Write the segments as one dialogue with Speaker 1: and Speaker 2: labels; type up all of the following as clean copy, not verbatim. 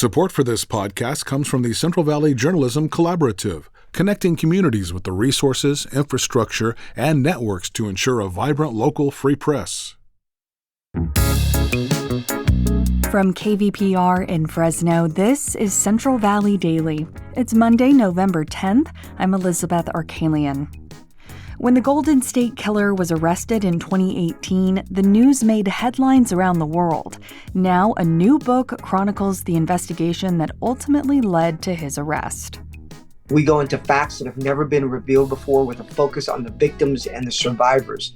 Speaker 1: Support for this podcast comes from the Central Valley Journalism Collaborative, connecting communities with the resources, infrastructure, and networks to ensure a vibrant local free press.
Speaker 2: From KVPR in Fresno, this is Central Valley Daily. It's Monday, November 10th. I'm Elizabeth Arkalian. When the Golden State Killer was arrested in 2018, the news made headlines around the world. Now, a new book chronicles the investigation that ultimately led to his arrest.
Speaker 3: We go into facts that have never been revealed before with a focus on the victims and the survivors.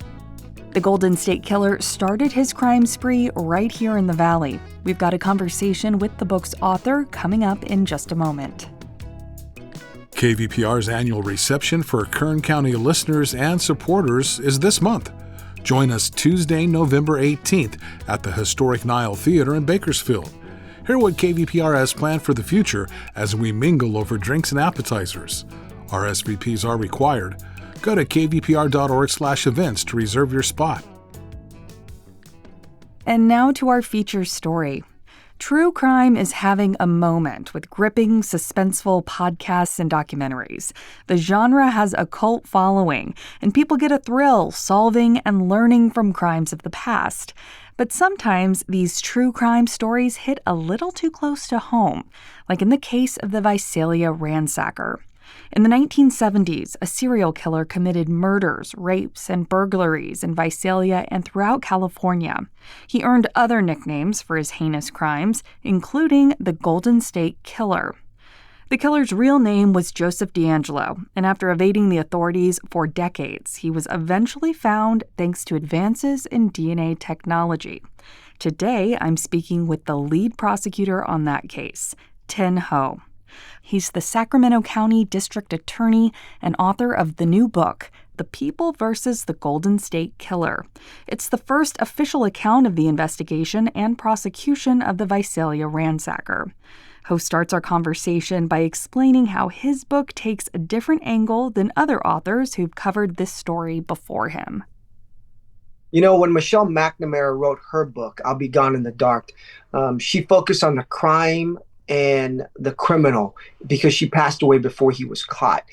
Speaker 2: The Golden State Killer started his crime spree right here in the Valley. We've got a conversation with the book's author coming up in just a moment.
Speaker 1: KVPR's annual reception for Kern County listeners and supporters is this month. Join us Tuesday, November 18th at the historic Nile Theater in Bakersfield. Hear what KVPR has planned for the future as we mingle over drinks and appetizers. RSVPs are required. Go to kvpr.org/events to reserve your spot.
Speaker 2: And now to our feature story. True crime is having a moment with gripping, suspenseful podcasts and documentaries. The genre has a cult following, and people get a thrill solving and learning from crimes of the past. But sometimes these true crime stories hit a little too close to home, like in the case of the Visalia ransacker. In the 1970s, a serial killer committed murders, rapes, and burglaries in Visalia and throughout California. He earned other nicknames for his heinous crimes, including the Golden State Killer. The killer's real name was Joseph D'Angelo, and after evading the authorities for decades, he was eventually found thanks to advances in DNA technology. Today, I'm speaking with the lead prosecutor on that case, Thien. He's the Sacramento County District Attorney and author of the new book, The People versus the Golden State Killer. It's the first official account of the investigation and prosecution of the Visalia ransacker. Ho starts our conversation by explaining how his book takes a different angle than other authors who've covered this story before him.
Speaker 3: You know, when Michelle McNamara wrote her book, I'll Be Gone in the Dark, she focused on the crime and the criminal because she passed away before he was caught.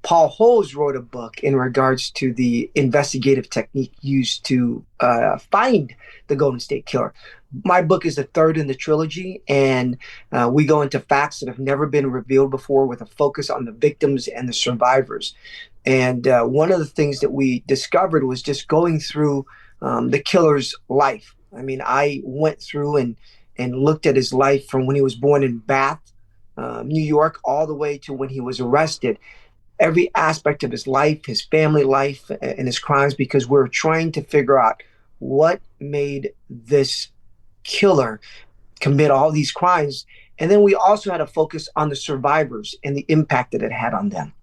Speaker 3: Paul Holes wrote a book in regards to the investigative technique used to find the Golden State Killer. My book is the third in the trilogy, and we go into facts that have never been revealed before with a focus on the victims and the survivors. And one of the things that we discovered was just going through the killer's life. I mean, I went through and looked at his life from when he was born in Bath, New York, all the way to when he was arrested. Every aspect of his life, his family life, and his crimes, because we're trying to figure out what made this killer commit all these crimes. And then we also had a focus on the survivors and the impact that it had on them.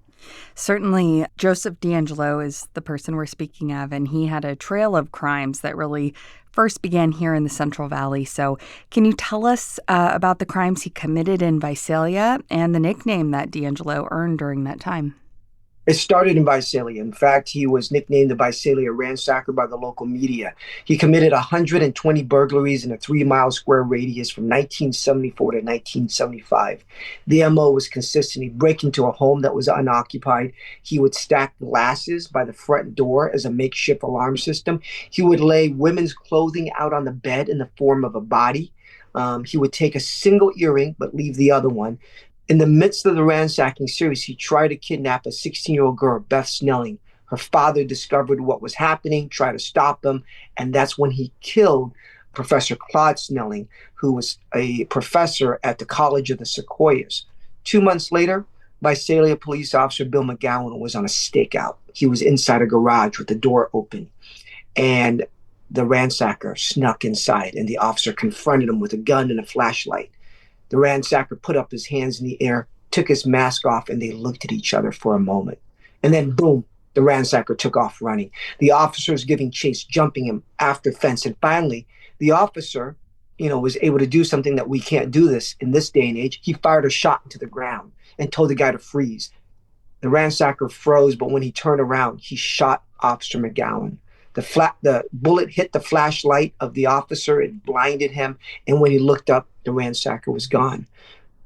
Speaker 2: Certainly, Joseph D'Angelo is the person we're speaking of, and he had a trail of crimes that really first began here in the Central Valley. So can you tell us about the crimes he committed in Visalia and the nickname that D'Angelo earned during that time?
Speaker 3: It started in Visalia. In fact, he was nicknamed the Visalia ransacker by the local media. He committed 120 burglaries in a 3-mile square radius from 1974 to 1975. The MO was consistent. He'd break into a home that was unoccupied. He would stack glasses by the front door as a makeshift alarm system. He would lay women's clothing out on the bed in the form of a body. He would take a single earring but leave the other one. In the midst of the ransacking series, he tried to kidnap a 16-year-old girl, Beth Snelling. Her father discovered what was happening, tried to stop him, and that's when he killed Professor Claude Snelling, who was a professor at the College of the Sequoias. 2 months later, Visalia police officer Bill McGowan was on a stakeout. He was inside a garage with the door open, and the ransacker snuck inside, and the officer confronted him with a gun and a flashlight. The ransacker put up his hands in the air, took his mask off, and they looked at each other for a moment. And then, boom, the ransacker took off running. The officer was giving chase, jumping him after fence. And finally, the officer, was able to do something that we can't do this in this day and age. He fired a shot into the ground and told the guy to freeze. The ransacker froze, but when he turned around, he shot Officer McGowan. The bullet hit the flashlight of the officer. It blinded him. And when he looked up, the ransacker was gone.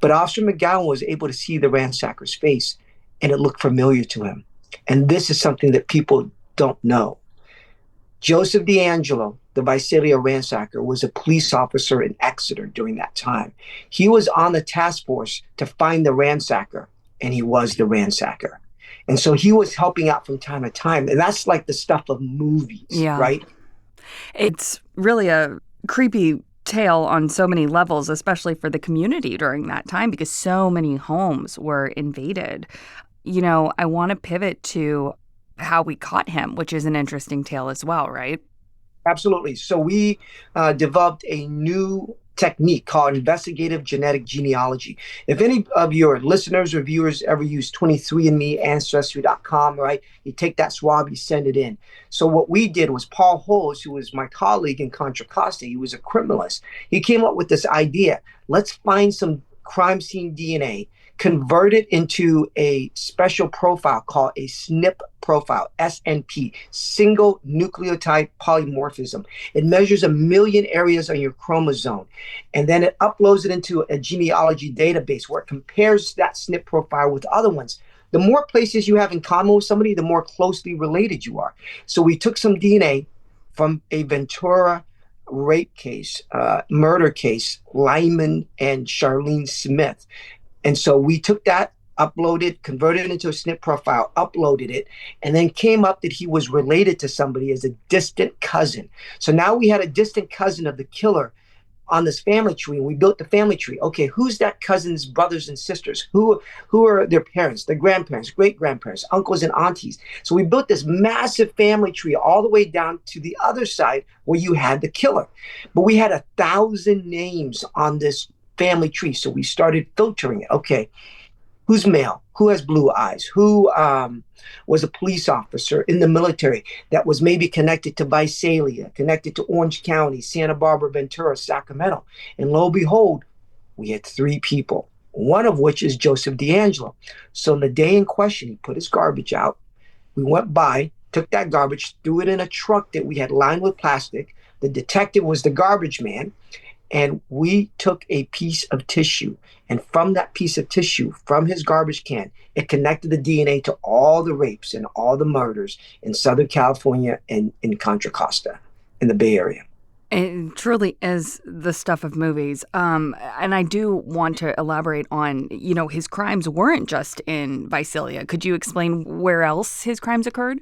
Speaker 3: But Officer McGowan was able to see the ransacker's face, and it looked familiar to him. And this is something that people don't know. Joseph D'Angelo, the Visalia ransacker, was a police officer in Exeter during that time. He was on the task force to find the ransacker, and he was the ransacker. And so he was helping out from time to time. And that's like the stuff of movies, right?
Speaker 2: It's really a creepy tale on so many levels, especially for the community during that time, because so many homes were invaded. You know, I want to pivot to how we caught him, which is an interesting tale as well, right?
Speaker 3: Absolutely. So we developed a new technique called investigative genetic genealogy. If any of your listeners or viewers ever use 23andMe, Ancestry.com, right? You take that swab, you send it in. So what we did was Paul Holes, who was my colleague in Contra Costa, he was a criminalist. He came up with this idea. Let's find some crime scene DNA, convert it into a special profile called a SNP profile, SNP, single nucleotide polymorphism. It measures 1 million areas on your chromosome, and then it uploads it into a genealogy database where it compares that SNP profile with other ones. The more places you have in common with somebody, the more closely related you are. So we took some DNA from a Ventura rape case, murder case, Lyman and Charlene Smith. And so we took that, uploaded, converted it into a SNP profile, uploaded it, and then came up that he was related to somebody as a distant cousin. So now we had a distant cousin of the killer on this family tree, and we built the family tree. Okay, who's that cousin's brothers and sisters? Who are their parents, their grandparents, great-grandparents, uncles and aunties? So we built this massive family tree all the way down to the other side where you had the killer. But we had 1,000 names on this family tree. So we started filtering it. Okay, who's male? Who has blue eyes? Who was a police officer in the military that was maybe connected to Visalia, connected to Orange County, Santa Barbara, Ventura, Sacramento? And lo and behold, we had 3 people, one of which is Joseph D'Angelo. So in the day in question, he put his garbage out. We went by, took that garbage, threw it in a truck that we had lined with plastic. The detective was the garbage man. And we took a piece of tissue, and from that piece of tissue, from his garbage can, it connected the DNA to all the rapes and all the murders in Southern California and in Contra Costa in the Bay Area.
Speaker 2: It truly is the stuff of movies. And I do want to elaborate on, you know, his crimes weren't just in Visalia. Could you explain where else his crimes occurred?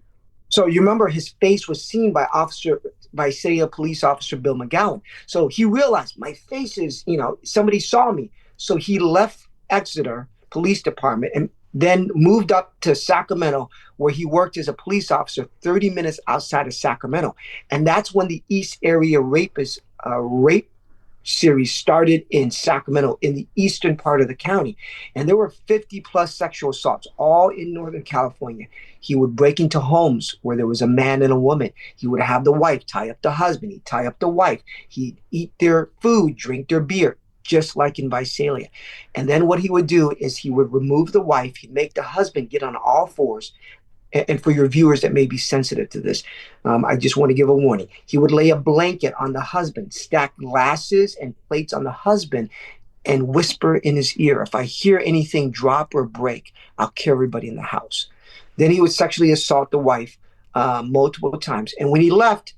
Speaker 3: So you remember his face was seen by Visalia police officer Bill McGowan. So he realized my face is, somebody saw me. So he left Exeter Police Department and then moved up to Sacramento, where he worked as a police officer 30 minutes outside of Sacramento. And that's when the East Area rape series started in Sacramento, in the eastern part of the county. And there were 50 plus sexual assaults, all in Northern California. He would break into homes where there was a man and a woman. He would have the wife tie up the husband. He'd tie up the wife. He'd eat their food, drink their beer, just like in Visalia. And then what he would do is he would remove the wife. He'd make the husband get on all fours. And for your viewers that may be sensitive to this, I just want to give a warning. He would lay a blanket on the husband, stack glasses and plates on the husband, and whisper in his ear, if I hear anything drop or break, I'll kill everybody in the house. Then he would sexually assault the wife multiple times. And when he left,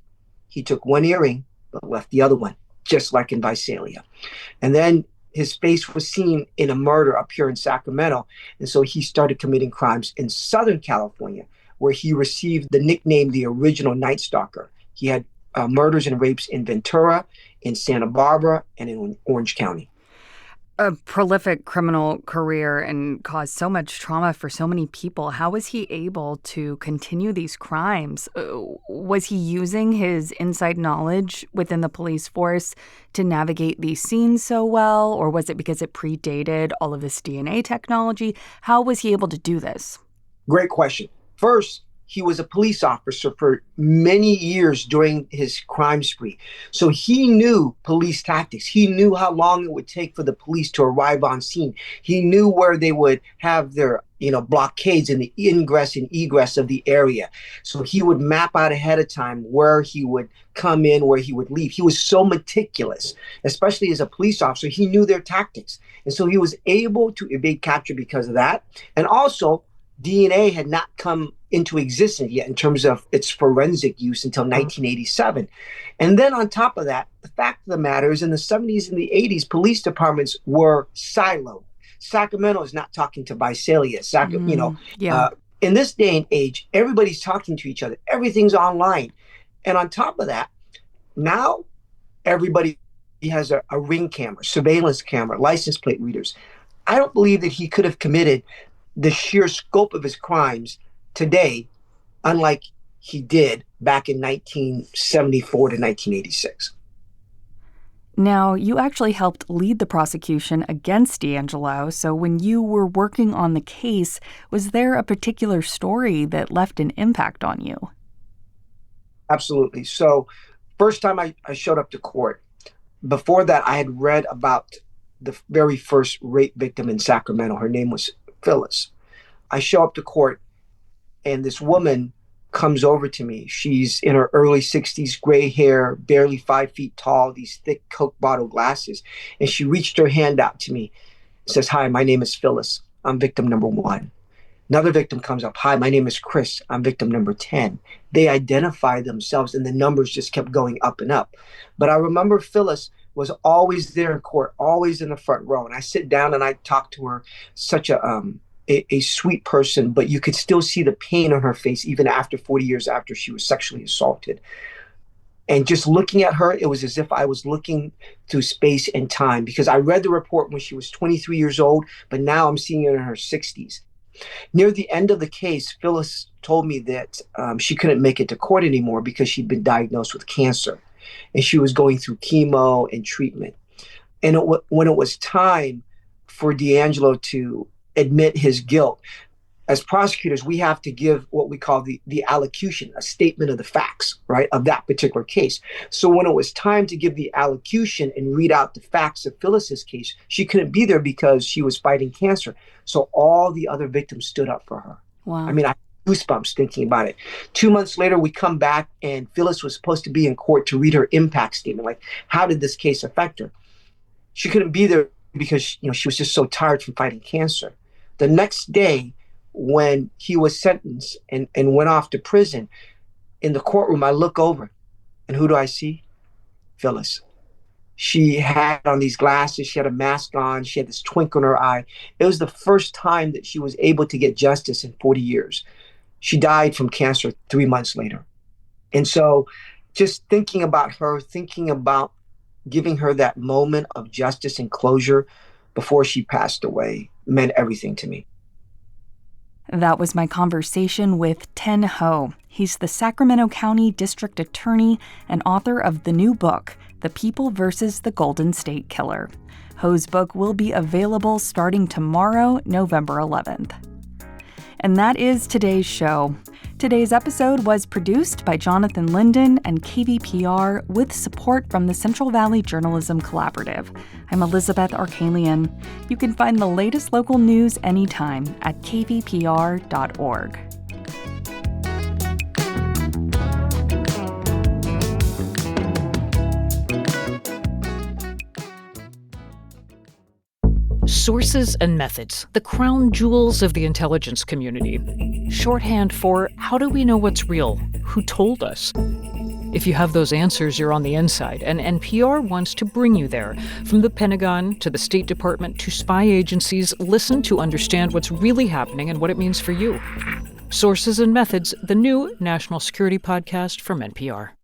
Speaker 3: he took one earring, but left the other one, just like in Visalia. And then his face was seen in a murder up here in Sacramento. And so he started committing crimes in Southern California, where he received the nickname, the original Night Stalker. He had murders and rapes in Ventura, in Santa Barbara, and in Orange County.
Speaker 2: A prolific criminal career and caused so much trauma for so many people. How was he able to continue these crimes? Was he using his inside knowledge within the police force to navigate these scenes so well? Or was it because it predated all of this DNA technology? How was he able to do this?
Speaker 3: Great question. First, he was a police officer for many years during his crime spree. So he knew police tactics. He knew how long it would take for the police to arrive on scene. He knew where they would have their blockades in the ingress and egress of the area. So he would map out ahead of time where he would come in, where he would leave. He was so meticulous, especially as a police officer. He knew their tactics. And so he was able to evade capture because of that. And also, DNA had not come into existence yet in terms of its forensic use until 1987. And then on top of that, the fact of the matter is in the 70s and the 80s, police departments were siloed. Sacramento is not talking to Visalia. In this day and age, everybody's talking to each other. Everything's online. And on top of that, now everybody has a ring camera, surveillance camera, license plate readers. I don't believe that he could have committed the sheer scope of his crimes today, unlike he did back in 1974 to 1986.
Speaker 2: Now, you actually helped lead the prosecution against DeAngelo, so when you were working on the case, was there a particular story that left an impact on you?
Speaker 3: Absolutely. So, first time I showed up to court, before that, I had read about the very first rape victim in Sacramento. Her name was Phyllis. I show up to court, and this woman comes over to me. She's in her early 60s, gray hair, barely 5 feet tall, these thick Coke bottle glasses. And she reached her hand out to me, says, "Hi, my name is Phyllis. I'm victim number 1. Another victim comes up. "Hi, my name is Chris. I'm victim number 10. They identified themselves, and the numbers just kept going up and up. But I remember Phyllis was always there in court, always in the front row. And I sit down and I talk to her, such a sweet person, but you could still see the pain on her face even after 40 years after she was sexually assaulted. And just looking at her, it was as if I was looking through space and time, because I read the report when she was 23 years old, but now I'm seeing her in her 60s. Near the end of the case, Phyllis told me that she couldn't make it to court anymore because she'd been diagnosed with cancer, and she was going through chemo and treatment. And when it was time for DeAngelo to admit his guilt, as prosecutors, we have to give what we call the allocution, a statement of the facts, right, of that particular case. So when it was time to give the allocution and read out the facts of Phyllis's case, she couldn't be there because she was fighting cancer. So all the other victims stood up for her.
Speaker 2: Wow.
Speaker 3: I mean, I have goosebumps thinking about it. 2 months later, we come back and Phyllis was supposed to be in court to read her impact statement. Like, how did this case affect her? She couldn't be there because she was just so tired from fighting cancer. The next day, when he was sentenced and went off to prison, in the courtroom, I look over, and who do I see? Phyllis. She had on these glasses, she had a mask on, she had this twinkle in her eye. It was the first time that she was able to get justice in 40 years. She died from cancer 3 months later. And so just thinking about her, thinking about giving her that moment of justice and closure before she passed away meant everything to me.
Speaker 2: That was my conversation with Thien Ho. He's the Sacramento County District Attorney and author of the new book, The People vs. the Golden State Killer. Ho's book will be available starting tomorrow, November 11th. And that is today's show. Today's episode was produced by Jonathan Linden and KVPR with support from the Central Valley Journalism Collaborative. I'm Elizabeth Arkalian. You can find the latest local news anytime at kvpr.org.
Speaker 4: Sources and methods, the crown jewels of the intelligence community. Shorthand for how do we know what's real? Who told us? If you have those answers, you're on the inside, and NPR wants to bring you there. From the Pentagon to the State Department to spy agencies, listen to understand what's really happening and what it means for you. Sources and Methods, the new national security podcast from NPR.